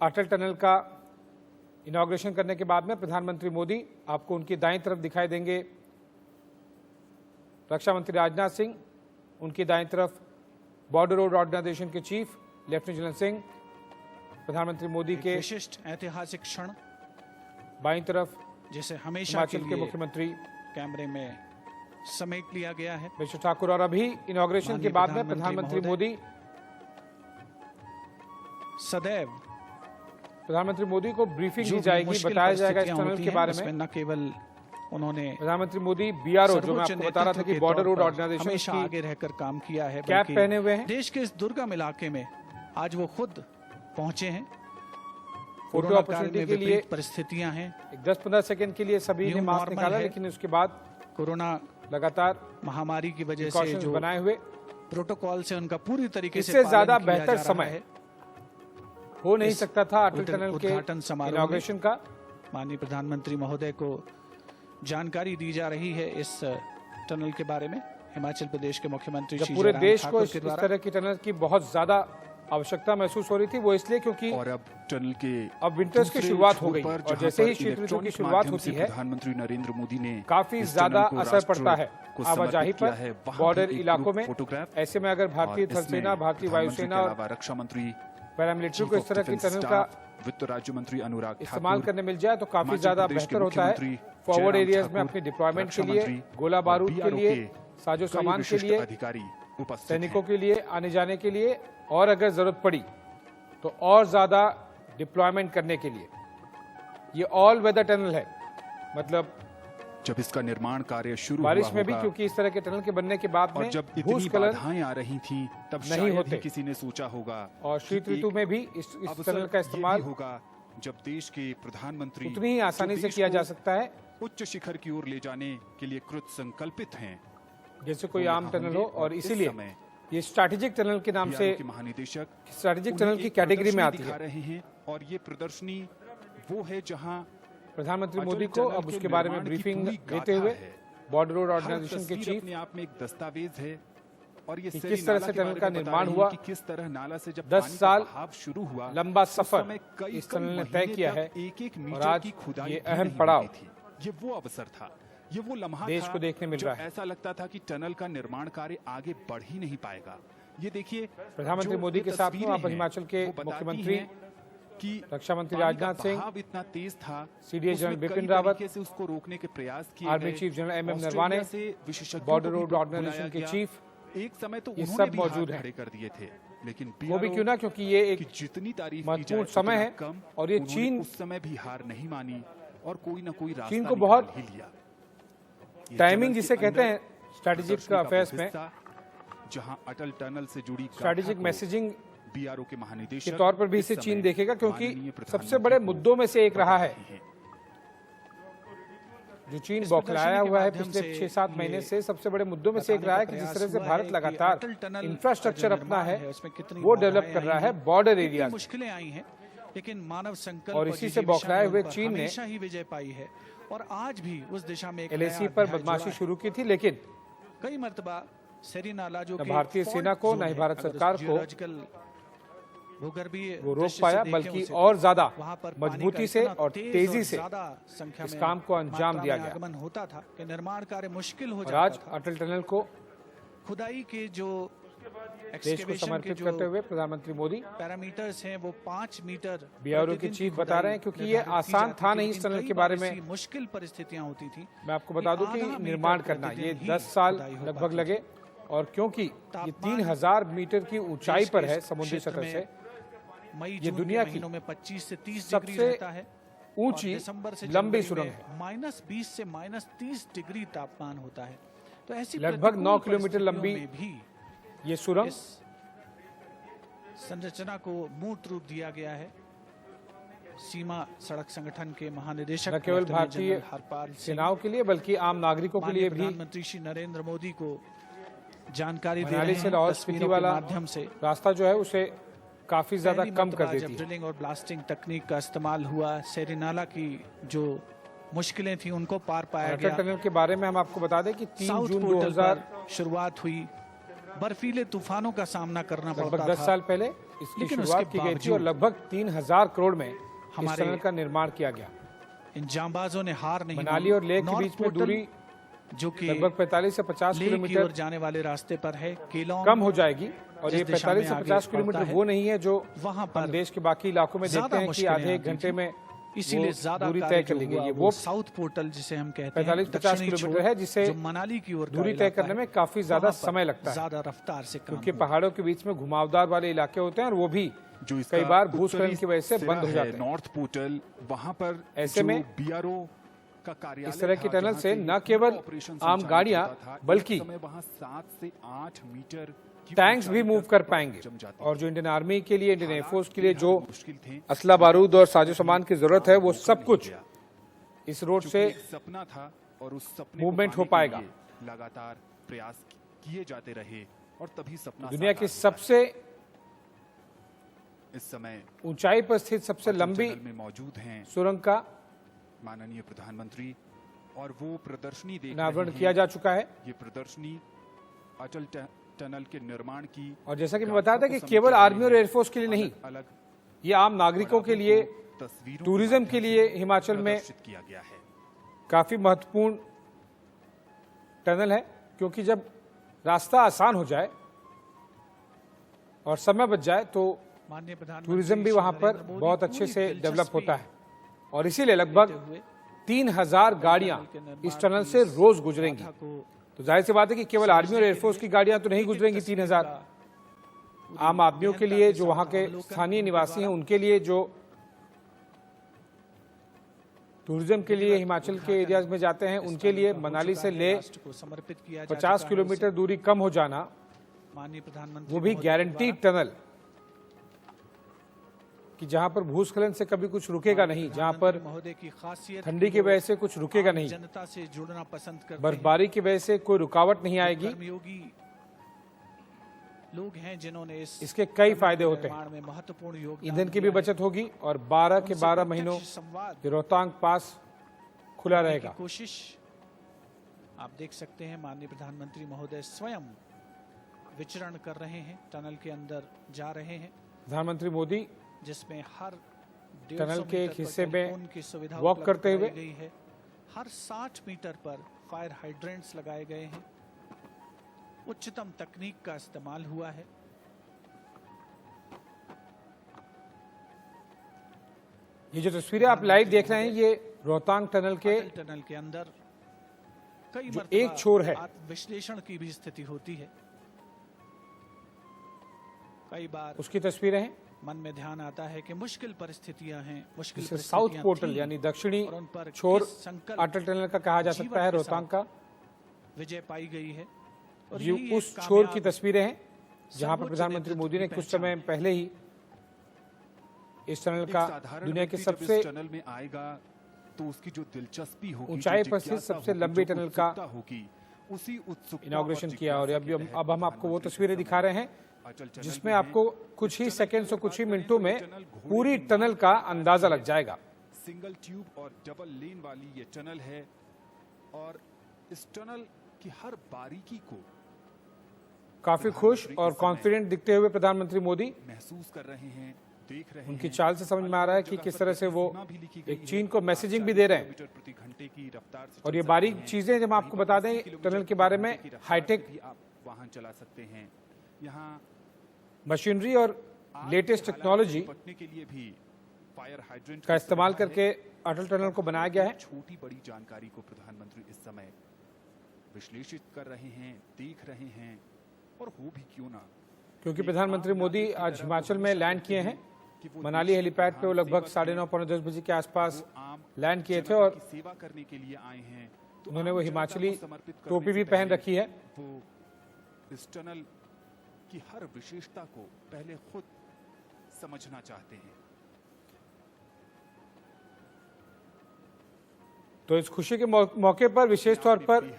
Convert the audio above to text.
अटल tunnel का inauguration करने के बाद में प्रधानमंत्री मोदी आपको उनकी दाईं तरफ दिखाई देंगे, रक्षा मंत्री राजनाथ सिंह, उनकी दाईं तरफ बॉर्डर रोड ऑर्गेनाइजेशन के चीफ लेफ्टिनेंट जनरल सिंह, प्रधानमंत्री मोदी के विशिष्ट ऐतिहासिक क्षण बाईं तरफ जैसे हमेशा हिमाचल के मुख्यमंत्री कैमरे में समेट लिया गया है विश्व ठाकुर। और अभी इनॉग्रेशन के बाद में प्रधानमंत्री मोदी सदैव प्रधानमंत्री मोदी को ब्रीफिंग दी जाएगी, बताया जाएगा इस टनल के बारे में। न केवल उन्होंने प्रधानमंत्री मोदी बीआरओ, जो मैं आपको बता रहा था कि बॉर्डर रोड ऑर्गेनाइजेशन हमेशा आगे रहकर काम किया है, कैप पहने हुए हैं। देश के इस दुर्गम इलाके में आज वो खुद पहुंचे हैं। फोटो अपॉर्चुनिटी के लिए परिस्थितियां हैं, 10-15 सेकंड के लिए सभी ने मास्क निकाला, लेकिन उसके बाद कोरोना लगातार महामारी की वजह से जो बनाए हुए प्रोटोकॉल से उनका पूरी तरीके से इससे ज्यादा बेहतर समय हो नहीं सकता था अटल टनल के उद्घाटन समारोह इनॉग्रेशन का। माननीय प्रधानमंत्री महोदय को जानकारी दी जा रही है इस टनल के बारे में। हिमाचल प्रदेश के मुख्यमंत्री जब पूरे देश को इस तरह की टनल की बहुत ज्यादा आवश्यकता महसूस हो रही थी, वो इसलिए क्योंकि और अब टनल के अब विंटर्स की शुरुआत हो गई और जैसे ही शीत ऋतु की शुरुआत होती है, प्रधानमंत्री नरेंद्र मोदी ने काफी ज्यादा असर पड़ता है आवाजाही पर बॉर्डर इलाकों में। ऐसे में अगर भारतीय थल सेना, भारतीय वायुसेना और रक्षा मंत्री, पैरामिलिट्री को इस तरह की टनल का वित्त राज्य मंत्री अनुराग इस्तेमाल करने मिल जाए तो काफी ज्यादा बेहतर होता है। फॉरवर्ड एरियाज में अपनी डिप्लॉयमेंट के लिए, गोला बारूद के लिए, साजो सामान के लिए, अधिकारी सैनिकों के लिए आने जाने के लिए, और अगर जरूरत पड़ी तो और ज्यादा डिप्लॉयमेंट करने के लिए ये ऑल वेदर टनल है। मतलब जब इसका निर्माण कार्य शुरू बारिश में भी, क्योंकि इस तरह के टनल के बनने के बाद में जब इतनी बाधाएं आ रही थी तब नहीं होते, किसी ने सोचा होगा। और शीत ऋतु में भी इस टनल का इस्तेमाल होगा जब देश के प्रधानमंत्री उतनी ही आसानी से किया जा सकता है उच्च शिखर की ओर ले जाने के लिए कृत संकल्पित हैं, जैसे कोई आम टनल हो। और इसीलिए ये स्ट्रैटेजिक टनल के नाम से महानिदेशक स्ट्रैटेजिक टनल की कैटेगरी में आती है। रहे हैं और ये प्रदर्शनी वो है जहां प्रधानमंत्री मोदी को अब उसके बारे में ब्रीफिंग देते हुए बॉर्डर रोड ऑर्गेनाइजेशन के चीफ अपने आप में एक दस्तावेज है। और ये किस तरह से टनल का निर्माण हुआ, किस तरह नाला से जब 10 साल शुरू हुआ, लंबा सफर इस टनल ने तय किया है। और आज ये अहम पड़ाव, ये वो अवसर था, ये वो लम्हा देश को देखने मिल रहा है। ऐसा लगता था कि टनल का निर्माण कार्य आगे बढ़ ही नहीं पाएगा। ये देखिए प्रधानमंत्री मोदी के साथ में आप हिमाचल के मुख्यमंत्री कि रक्षा मंत्री राजनाथ सिंह, इतना तेज था, सीडीएस जनरल बिपिन रावत से उसको रोकने के प्रयास किए, army chief general MM Naravane, border road organisation के चीफ, एक समय तो ये सब मौजूद है। कर दिए थे, लेकिन वो भी क्यों ना, क्योंकि ये एक जितनी तारीफ महत्वपूर्ण समय है और ये चीन उस समय भी हार नहीं मानी और कोई ना कोई रास्ता चीन को बहुत ही लिया। टाइमिंग जिसे कहते हैं स्ट्रैटेजिक अफेयर्स में, जहां अटल टनल से जुड़ी स्ट्रैटेजिक मैसेजिंग बीआरओ के महानिदेशक के तौर पर भी इसे चीन देखेगा, क्योंकि सबसे बड़े मुद्दों में से एक रहा है जो चीन बौखलाया हुआ है पिछले 6-7 महीने से। सबसे बड़े मुद्दों में से एक रहा है कि जिस तरह से भारत लगातार इंफ्रास्ट्रक्चर अपना है वो डेवलप कर रहा है बॉर्डर एरिया, मुश्किलें आई हैं, लेकिन मानव संकल्प और इसी से बौखलाए हुए चीन ने हमेशा ही विजय पाई है और आज भी उस दिशा में LAC पर बदमाशी शुरू की थी, लेकिन कई मर्तबा सेरिनाला जो भारतीय सेना को न ही भारत सरकार को भूगर्भीय वो रोक पाया, बल्कि और ज्यादा मजबूती से और तेजी से इस काम को अंजाम दिया गया। आगमन होता था कि निर्माण कार्य मुश्किल हो और जाता आज था। अटल टनल को खुदाई के जो देश को समर्पित करते हुए प्रधानमंत्री मोदी पैरामीटर्स हैं वो 5 मीटर बीआरओ के चीफ बता रहे हैं, क्योंकि ये आसान था नहीं इस टनल के बारे में। मुश्किल परिस्थितियां होती थी। मैं आपको बता दूं कि निर्माण करना ये 10 साल लगभग लगे, और क्योंकि ये 3000 मीटर की ऊंचाई पर है समुद्री सतह से, ये दुनिया की 25 से 30 डिग्री सबसे रहता है। ऊंची लंबी सुरंग है। -20 से -30 डिग्री तापमान होता है। तो ऐसी लगभग 9 किलोमीटर लंबी भी ये सुरंग संरचना को मूर्त रूप दिया गया है। सीमा सड़क संगठन के महानिदेशक न केवल भारतीय सेनाओं के लिए बल्कि आम नागरिकों के लिए भी प्रधानमंत्री श्री नरेंद्र मोदी को जानकारी दे रहे मनाली से लाहौल स्पीति वाला माध्यम से रास्ता जो है उसे काफी ज्यादा कम कर देती है। ड्रिलिंग और ब्लास्टिंग तकनीक का इस्तेमाल हुआ, सेरिनाला की जो मुश्किलें थी उनको पार पाया गया। अटल टनल के बारे में हम आपको बता दें कि 3 जून 2000 शुरुआत हुई। बर्फीले तूफानों का सामना करना पड़ता था। लगभग 10 साल पहले इसकी लेकिन शुरुआत उसके की गई थी और बावजूद लगभग 3000 करोड़ में इस हमारे टनल का निर्माण किया गया। इन जांबाजों ने हार नहीं मनाली मानी। और लेह के नॉर्थ बीच में पोर्टल, दूरी जो कि लगभग 45 से 50 लेह की किलोमीटर ओर जाने वाले रास्ते पर है, केलोंग कम हो जाएगी और जिस ये दिशा 45 में से आगे 50 किलोमीटर बढ़ता है, वो नहीं है जो वहां हम पर देश के बाकी इलाकों में देखते ज्यादा हैं कि मुश्किलें आधे एक आती घंटे थी। में इसीलिए वो ज्यादा दूरी कार्य तय जो कर ली गई हुआ है। वो वो साउथ पोर्टल जिसे हम कहते हैं 45-50 दक्षिणी किलोमीटर छोर, है, जिसे जो मनाली की ओर का दूरी तय इलाका करने है, में काफी ज्यादा वहां पर समय लगता है ज्यादा रफ्तार से काम क्योंकि हुआ। पहाड़ों के बीच में घुमावदार वाले इलाके होते हैं और वो भी जो इसका कई बार उत्तरी भूस्खलन की वजह से सिरा बंद हो है, जाते हैं। नॉर्थ पोर्टल, वहां पर ऐसे जो में बीआरओ का कार्यालय इस तरह की था, टनल जहां से से न केवल ऑपरेशन आम संचालित गाड़ियां होता था, बल्कि एक समय वहां 7 से 8 मीटर की टैंक्स भी ऊंचाई मूव तक कर बर्फ पाएंगे जम जाती और जो इंडियन आर्मी के लिए, इंडियन एयरफोर्स के लिए हालात जो बेहद मुश्किल थे। असला बारूद और साजो सामान की जरूरत है वो सब कुछ गया। इस रोड चूंकि से एक सपना था और उस सपने को मूवमेंट हो पाने के पाएगा। लिए लगातार प्रयास किए जाते रहे और तभी सपना दुनिया की साकार हुआ। सबसे इस समय ऊंचाई पर स्थित सबसे अटल लंबी टनल में मौजूद हैं सुरंग का माननीय प्रधानमंत्री और वो प्रदर्शनी देख अनावरण रहे हैं। किया जा चुका है। ये प्रदर्शनी अटल टनल के निर्माण की और जैसा कि मैं बताया था कि केवल आर्मी और एयरफोर्स के लिए नहीं, अलग ये आम नागरिकों के लिए, तस्वीरों टूरिज्म के लिए हिमाचल में प्रदर्शित किया गया है। काफी महत्वपूर्ण टनल है क्योंकि जब रास्ता आसान हो जाए और समय बच जाए तो माननीय प्रधानमंत्री टूरिज्म भी श्री वहां पर नरेंद्र मोदी बहुत अच्छे पूरी से दिलचस्पी डेवलप होता है और इसीलिए लगभग लेते हुए 3000 गाड़ियां इस टनल से रोज गुजरेंगी। गाथा को तो जाहिर सी बात है कि केवल आर्मी और एयरफोर्स की गाड़ियां तो नहीं गुजरेंगी 3000। आम आदमियों के लिए, जो वहां के स्थानीय निवासी हैं, उनके लिए, जो टूरिज्म के लिए हिमाचल के एरियाज में जाते हैं, उनके लिए मनाली से ले राष्ट्र को समर्पित किया जा 50 चुका है। किलोमीटर दूरी कम हो जाना, माननीय प्रधानमंत्री वो भी महोदय गारंटीड टनल कि जहां पर भूस्खलन से कभी कुछ रुकेगा नहीं, जहां पर महोदय की खासियत ठंडी की वजह से कुछ रुकेगा नहीं, जनता से जुड़ना पसंद करते हैं। बर्फबारी की वजह से कोई रुकावट नहीं आएगी। कर्मयोगी लोग हैं जिन्होंने इसके कई फायदे होते हैं। निर्माण में महत्वपूर्ण योगदान ईंधन की भी दिया है। बचत होगी और 12 के उनसे 12 प्रत्यक्ष महीनों संवाद ये रोहतांग पास खुला करने रहेगा। की कोशिश आप देख सकते हैं। माननीय प्रधानमंत्री महोदय स्वयं विचरण कर रहे हैं, टनल के अंदर जा रहे हैं, प्रधानमंत्री मोदी जिसमें हर टनल 150 के एक मीटर पर हिस्से में टेलीफोन की सुविधा वॉक उपलब्ध करते हुए कराई गई है। हर 60 मीटर पर फायर हाइड्रेंट्स लगाए गए हैं। उच्चतम तकनीक का इस्तेमाल हुआ है। ये जो तस्वीरें आप लाइव देख रहे हैं, ये रोहतांग टनल के अटल टनल के अंदर कई जो मरतबा एक छोर है, विश्लेषण की भी स्थिति होती है। कई बार उसकी तस्वीरें हैं। मन में ध्यान आता है कि मुश्किल परिस्थितियां हैं, मुश्किल जिसे परिस्थितियां साउथ पोर्टल थीं यानी दक्षिणी और उन पर छोर किस संकल्प अटल टनल का कहा जा जीवन सकता है, के रोहतांग का। विजय पाई गई है। और ये यही उस एक छोर की कामयाब तस्वीरें हैं जहां पर सर्वोच्च प्रधानमंत्री मोदी ने नेतृत्व की कुछ समय पहचान पहले ही इस टनल एक का साधारण दुनिया के व्यक्ति जब सबसे इस टनल में आएगा तो उसकी जो दिलचस्पी होगी, ऊंचाई जो पर स्थित जिज्ञासा सबसे होगी, लंबी जो टनल का उत्सुकता होगी, उसी उत्सुकता इनॉग्रेशन और किया और जिज्ञासा के अब तहत हम आपको वो प्रधानमंत्री तस्वीरें इस दिखा रहे हैं समय अटल टनल जिसमें में आपको हैं। कुछ ही इस टनल सेकंड्स और की कुछ ही बात करें मिनटों तो में ये टनल घोड़े पूरी की टनल का अंदाजा लग जाएगा। सिंगल ट्यूब और डबल लेन वाली ये टनल है और इस टनल की हर बारीकी को काफी खुश और कॉन्फिडेंट दिखते हुए प्रधानमंत्री मोदी, महसूस कर रहे हैं, देख रहे उनकी हैं। चाल से समझ में आ रहा है कि जगह किस पर तरह से वो सीमा भी लिखी गई एक है। चीन को आप मैसेजिंग भी 40 दे रहे हैं। किलोमीटर प्रति घंटे की रफ्तार से और ये चल बारीक सकते हैं। चीजें जब आपको बता दें 80 किलोमीटर टनल के बारे में, प्रति घंटे की रफ्तार हाईटेक से भी आप वाहन चला सकते हैं। यहाँ मशीनरी और आग लेटेस्ट के हालात से टेक्नोलॉजी निपटने के लिए भी फायर हाइड्रेंट का की इस्तेमाल सुविधा करके है। अटल टनल को बनाया गया है। छोटी बड़ी जानकारी को प्रधानमंत्री इस समय विश्लेषित कर रहे हैं, देख रहे हैं और हो भी क्यों ना, क्योंकि प्रधानमंत्री मोदी आज हिमाचल में लैंड किए हैं। मनाली हेलीपैड पे वो लगभग 9:30 पौने 10 बजे के आसपास लैंड किए थे और की सेवा करने के लिए आए हैं। तो उन्होंने वो आम जनता हिमाचली को समर्पित करने टोपी से भी पहन पहले रखी है। वो इस टनल की हर विशेषता को पहले खुद समझना चाहते हैं। तो इस खुशी के मौके पर विशेष तौर पर